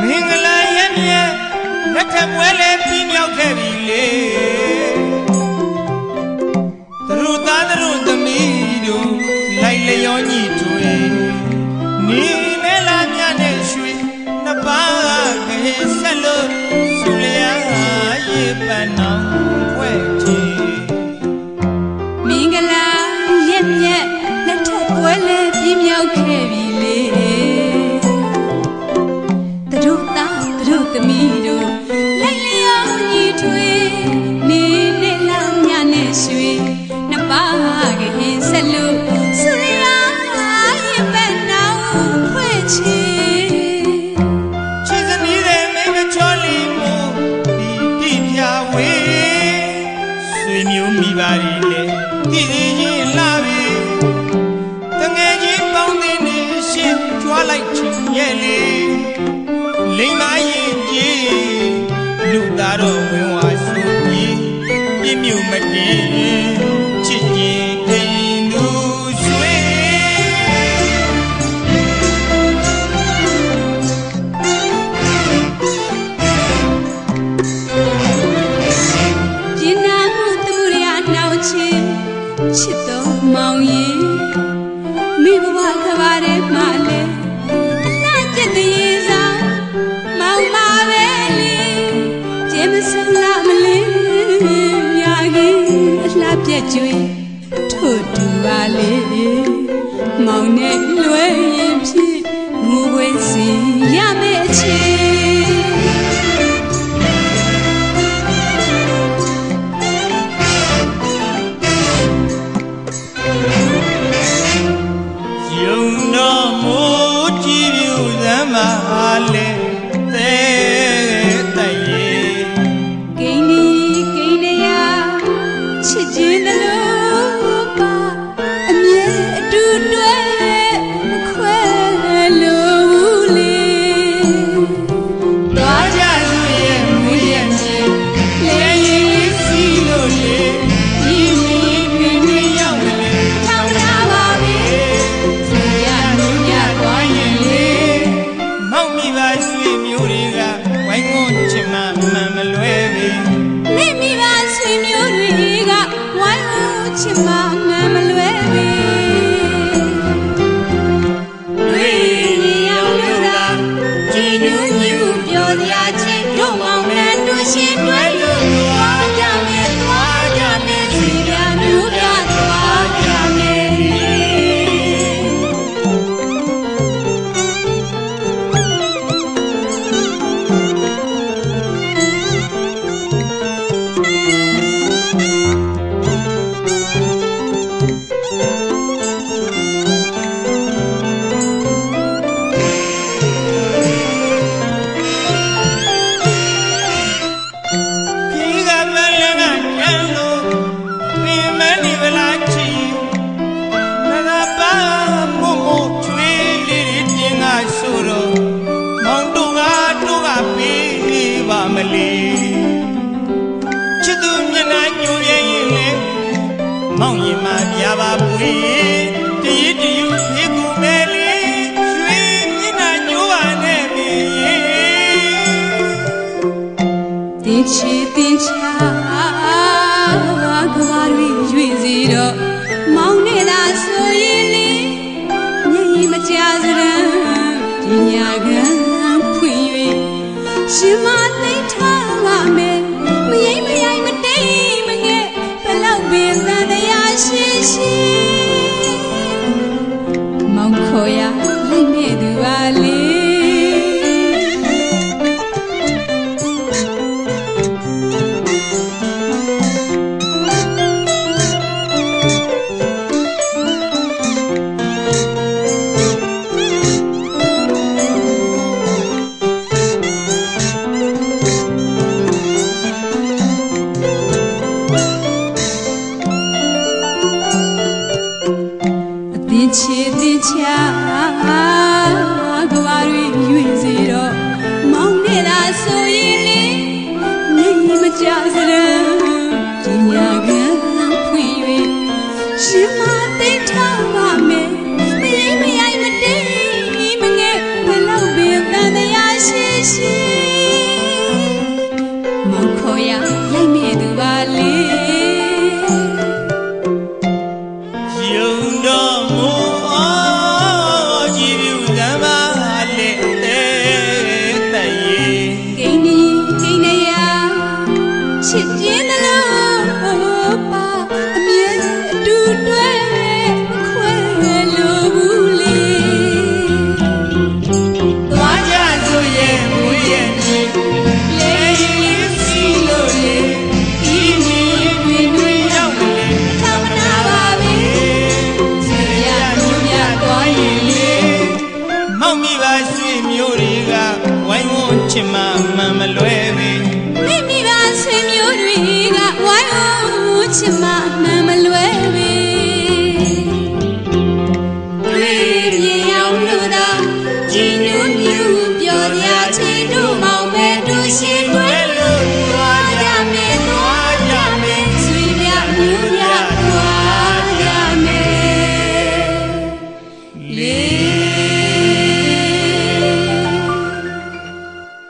မင်္ဂလာရဲ့မြဲလက်ထပ်ပွဲလဲပြီးမြောက်ခဲ့ပြီလေသူတို့သားတို့သမီးတို့လိုက်လျောညီထွေနေမဲလာမြနဲ့ရွှေနှစ်ပါးကခဲဆက်လို့ဆူလျာရေပန်းအောင်ဖွဲ့ချေမင်္ဂလာရဲ့မြဲလက်ထပ်ပွဲလဲပြီးမြောက်ခဲ့ပြီလေသူတို့သားတို့သမီးတို့လိုက်လျောညီထွေနေမဲလာမြနဲ့ရွှေနှစ်ပါးကခဲဆက်လို့ဆူလျာရေပန်းအောင်ဖွဲ့ချေမိပါရီလေဒီချင်းလာပြီတငယ်ချင်းပေါင်းသိနေရှင်းကြွားလိုက်ချင်ရဲ့လေလိမ္မာရင်ကြီးလူသားတော်ဝင်ဝါဆိုပြီးပြည့်မြုံမတည်ချစ်ချင်းအိမ်လူဆွေချစ်တော်မောင်ရင်မိဘဝကဘာရဲမှာလဲလှကျက်တဲ့ရေစာမောင်ပါပဲလေကျင်းမစလာမလေးမြာကြီးအလှပြက်ကျွေးထို့တူပါလေမောင်နဲ့လွယ်ရင်ဖြစ်ငိုွယ်စီရမယ့်အချင်းမာလေတဲ့တရေဂိနေဂိနေရချစ်ခြင်းလို့ပါအမြဲအတူတွဲမခွဲလို့လေသွားကြလို့ရဲ့မွေးရချင်းလေရင်စီလို့လေဒီမီခင်းရောက်လေထောင်လာပါပြီသူရလို့ညသွားရင်လေမောက်မိပါရွှေမျိုးတွေကဝိုင်းဝန်းချင်မှမှန်မလွဲပြီမိမိပါရွှေမျိုးတွေကဝိုင်းဝန်းချင်မှမှန်မလွဲပြီတွေ့နေအောင်လို့သာကြည်နူးညူပြောစရာချင်းတို့မောင်နှံတို့ရှင်တွဲလို့သွားကြမယ်သွားကြမယ်စီပြမျိုးပြသွားကြမယ်မလီချစ်သူမျက်နှာညိုရရင်လေမောင်ရင်မှာပြပါပွေတရစ်တယူဖေးကူမဲလေးရွှေမျက်နှာညိုပါနဲ့ပြီတင်ချီတင်ချာကဘာရီရွေစီတော့မောင်နဲ့သာဆိုရင်လေမျက်ရည်မကြစရန်ပညာကံဖွင့်၍ရှင်မသိထားပါမယ်မယိမ့်မယိုင်မတိမ်မငဲ့ဘလောက်ပင်သံတရားရှိရှိမောင်ခေါ်ရလိုက်မဲ့သူပါလေ ရဲ့နေလေရင်စီလို့လေဒီနေတွင်တွင်ရောက်လေသမနာပါပဲစီရညူရသွားရင်လေမောင်မိပါရွှေမျိုးတွေကဝိုင်းဝန်းချင်မှမှန်မလွဲပဲမိမိပါဆွေမျိုးတွေကဝိုင်းဝန်းချစ်မှမှန်မလွဲ